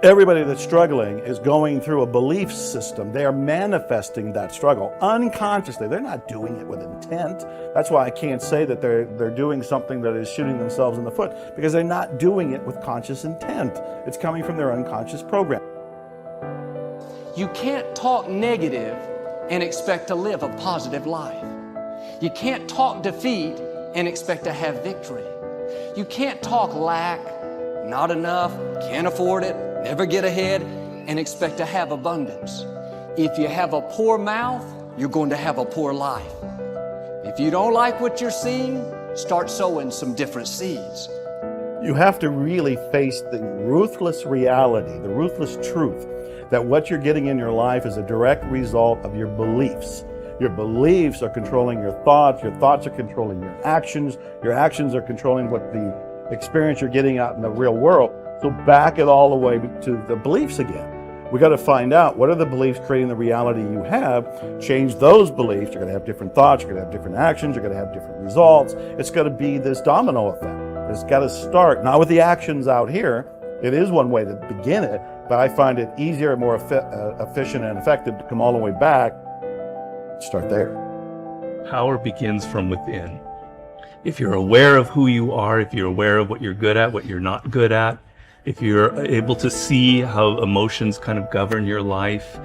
Everybody that's struggling is going through a belief system. They are manifesting that struggle unconsciously. They're not doing it with intent. That's why I can't say that they're doing something that is shooting themselves in the foot, because they're not doing it with conscious intent. It's coming from their unconscious program. You can't talk negative and expect to live a positive life. You can't talk defeat and expect to have victory. You can't talk lack, not enough, can't afford it, never get ahead, and expect to have abundance. If you have a poor mouth, you're going to have a poor life. If you don't like what you're seeing, start sowing some different seeds. You have to really face the ruthless reality, the ruthless truth, that what you're getting in your life is a direct result of your beliefs. Your beliefs are controlling your thoughts are controlling your actions are controlling what the experience you're getting out in the real world. So back it all the way to the beliefs again. We got to find out, what are the beliefs creating the reality you have? Change those beliefs. You're going to have different thoughts, you're going to have different actions, you're going to have different results. It's going to be this domino effect. It's got to start, not with the actions out here. It is one way to begin it, but I find it easier, more efficient and effective to come all the way back. Start there. Power begins from within. If you're aware of who you are, if you're aware of what you're good at, what you're not good at, if you're able to see how emotions kind of govern your life,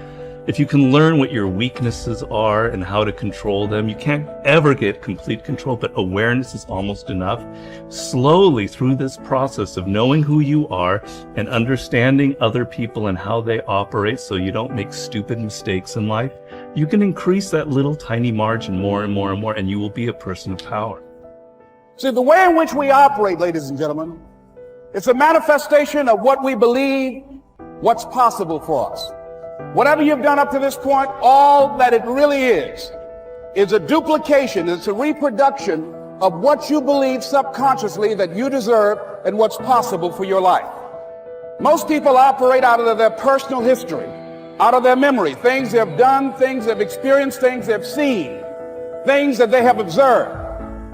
if you can learn what your weaknesses are and how to control them, you can't ever get complete control, but awareness is almost enough. Slowly through this process of knowing who you are and understanding other people and how they operate so you don't make stupid mistakes in life, you can increase that little tiny margin more and more and more, and you will be a person of power. See, the way in which we operate, ladies and gentlemen, it's a manifestation of what we believe, what's possible for us. Whatever you've done up to this point, all that it really is a duplication, it's a reproduction of what you believe subconsciously that you deserve and what's possible for your life. Most people operate out of their personal history, out of their memory, things they've done, things they've experienced, things they've seen, things that they have observed.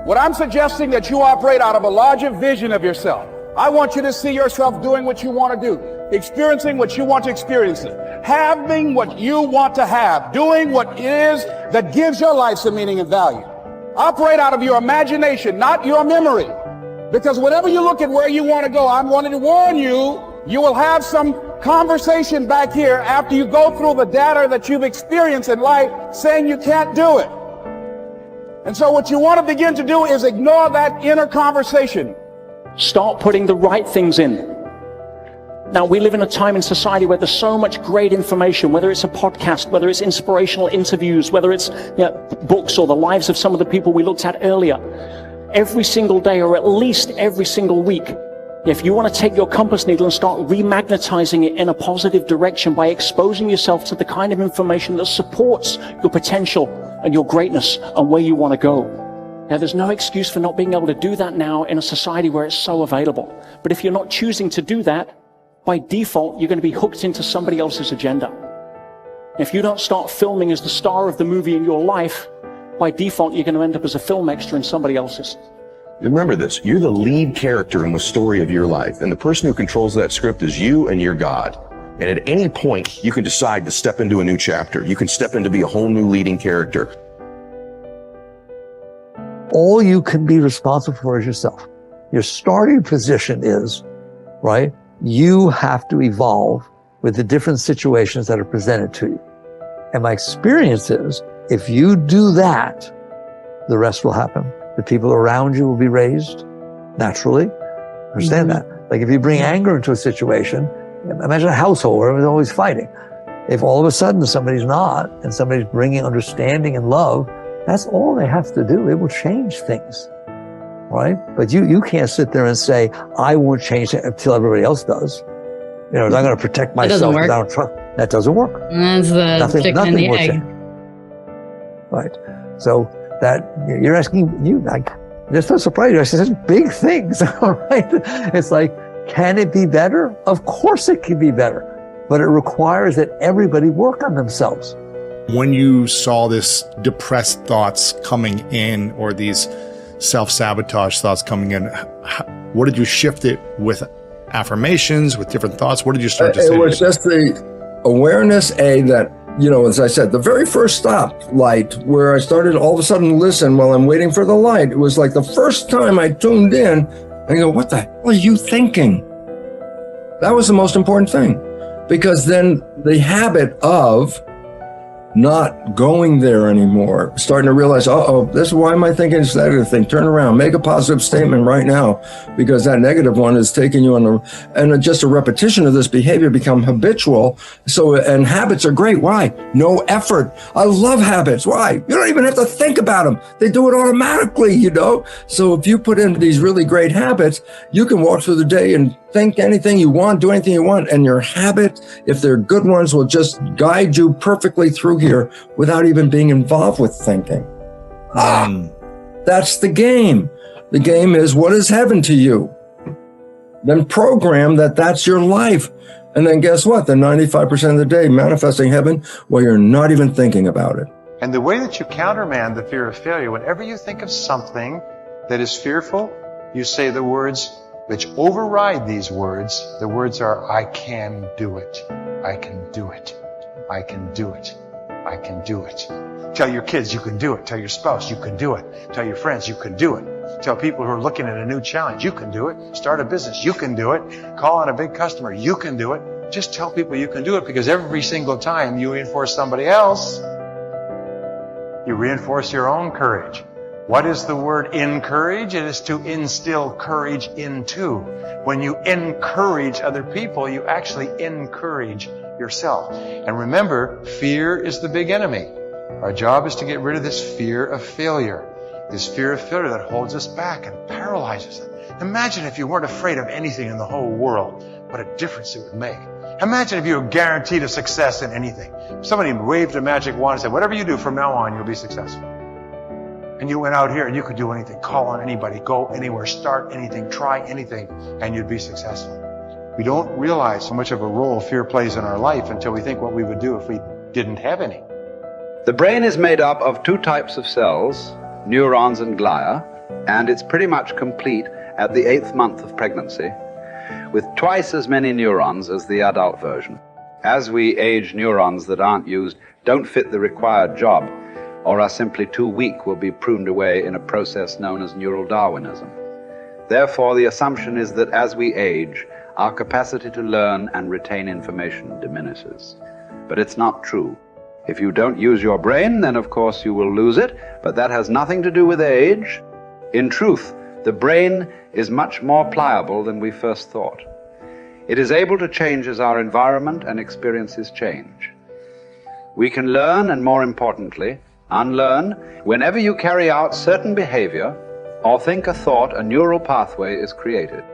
What I'm suggesting that you operate out of a larger vision of yourself. I want you to see yourself doing what you want to do, experiencing what you want to experience, having what you want to have, doing what it is that gives your life some meaning and value. Operate out of your imagination, not your memory. Because whenever you look at where you want to go, I'm wanting to warn you, you will have some conversation back here after you go through the data that you've experienced in life saying you can't do it. And so what you want to begin to do is ignore that inner conversation. Start putting the right things in. Now, we live in a time in society where there's so much great information, whether it's a podcast, whether it's inspirational interviews, whether it's books or the lives of some of the people we looked at earlier. Every single day, or at least every single week, if you want to take your compass needle and start remagnetizing it in a positive direction by exposing yourself to the kind of information that supports your potential and your greatness and where you want to go. Now, there's no excuse for not being able to do that now in a society where it's so available. But if you're not choosing to do that, by default, you're going to be hooked into somebody else's agenda. If you don't start filming as the star of the movie in your life, by default, you're going to end up as a film extra in somebody else's. Remember this, you're the lead character in the story of your life, and the person who controls that script is you and your God. And at any point, you can decide to step into a new chapter. You can step in to be a whole new leading character. All you can be responsible for is yourself. Your starting position is, right, you have to evolve with the different situations that are presented to you. And my experience is, if you do that, the rest will happen. The people around you will be raised naturally. Understand that? Like if you bring anger into a situation, imagine a household where everyone's always fighting. If all of a sudden somebody's not, and somebody's bringing understanding and love, that's all they have to do. It will change things, right? But you can't sit there and say, I won't change it until everybody else does. You know, I'm going to protect myself. That doesn't work. That doesn't work. That's the chicken and the egg. Right. So that you're asking, like, just not surprised you. I said, such big things, all right? It's like, can it be better? Of course it can be better, but it requires that everybody work on themselves. When you saw this depressed thoughts coming in, or these self-sabotage thoughts coming in, what did you shift it with affirmations, with different thoughts? What did you start to say? It was just the awareness, that, as I said, the very first stop light where I started all of a sudden to listen while I'm waiting for the light. It was like the first time I tuned in and I go, what the hell are you thinking? That was the most important thing, because then the habit of not going there anymore, starting to realize, this is why am I thinking this negative thing? Turn around, make a positive statement right now, because that negative one is taking you on and just a repetition of this behavior become habitual. So, and habits are great. Why? No effort. I love habits. Why? You don't even have to think about them. They do it automatically, So if you put in these really great habits, you can walk through the day and think anything you want, do anything you want, and your habit, if they're good ones, will just guide you perfectly through here without even being involved with thinking. That's the game. The game is, what is heaven to you? Then program that's your life. And then guess what? The 95% of the day manifesting heaven while you're not even thinking about it. And the way that you countermand the fear of failure, whenever you think of something that is fearful, you say the words which override these words. The words are, I can do it. I can do it. I can do it. I can do it. Tell your kids you can do it. Tell your spouse you can do it. Tell your friends you can do it. Tell people who are looking at a new challenge you can do it. Start a business you can do it. Call on a big customer you can do it. Just tell people you can do it, because every single time you reinforce somebody else, you reinforce your own courage. What is the word encourage? It is to instill courage into. When you encourage other people, you actually encourage yourself. And remember, fear is the big enemy. Our job is to get rid of this fear of failure. This fear of failure that holds us back and paralyzes us. Imagine if you weren't afraid of anything in the whole world, what a difference it would make. Imagine if you were guaranteed a success in anything. If somebody waved a magic wand and said, whatever you do from now on, you'll be successful. And you went out here and you could do anything, call on anybody, go anywhere, start anything, try anything, and you'd be successful. We don't realize how much of a role fear plays in our life until we think what we would do if we didn't have any. The brain is made up of two types of cells, neurons and glia, and it's pretty much complete at the 8th month of pregnancy, with twice as many neurons as the adult version. As we age, neurons that aren't used don't fit the required job, or are simply too weak, will be pruned away in a process known as neural Darwinism. Therefore, the assumption is that as we age, our capacity to learn and retain information diminishes. But it's not true. If you don't use your brain, then of course you will lose it, but that has nothing to do with age. In truth, the brain is much more pliable than we first thought. It is able to change as our environment and experiences change. We can learn, and more importantly, unlearn. Whenever you carry out certain behavior or think a thought, a neural pathway is created.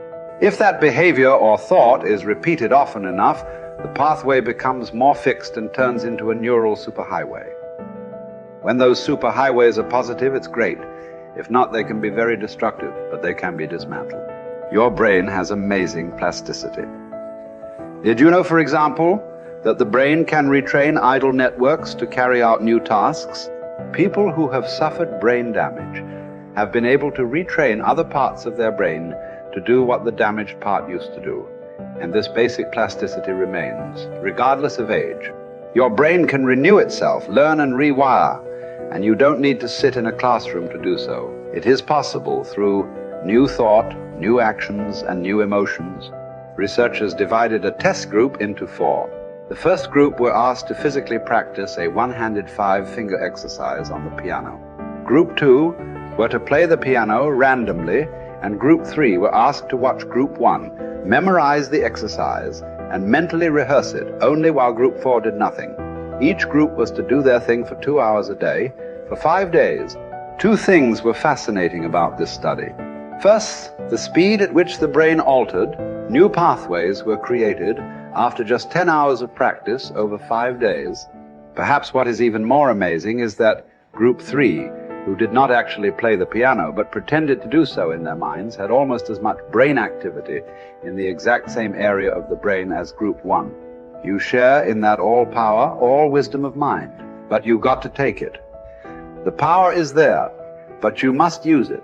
If that behavior or thought is repeated often enough, the pathway becomes more fixed and turns into a neural superhighway. When those superhighways are positive, it's great. If not, they can be very destructive, but they can be dismantled. Your brain has amazing plasticity. Did you know, for example, that the brain can retrain idle networks to carry out new tasks? People who have suffered brain damage have been able to retrain other parts of their brain to do what the damaged part used to do. And this basic plasticity remains, regardless of age. Your brain can renew itself, learn and rewire, and you don't need to sit in a classroom to do so. It is possible through new thought, new actions, and new emotions. Researchers divided a test group into 4. The first group were asked to physically practice a one-handed 5-finger exercise on the piano. Group 2 were to play the piano randomly, and Group 3 were asked to watch Group 1 memorize the exercise and mentally rehearse it only while Group 4 did nothing. Each group was to do their thing for 2 hours a day for 5 days. 2 things were fascinating about this study. First, the speed at which the brain altered. New pathways were created after just 10 hours of practice over 5 days. Perhaps what is even more amazing is that Group 3, who did not actually play the piano but pretended to do so in their minds, had almost as much brain activity in the exact same area of the brain as Group 1. You share in that all power, all wisdom of mind, but you've got to take it. The power is there, but you must use it.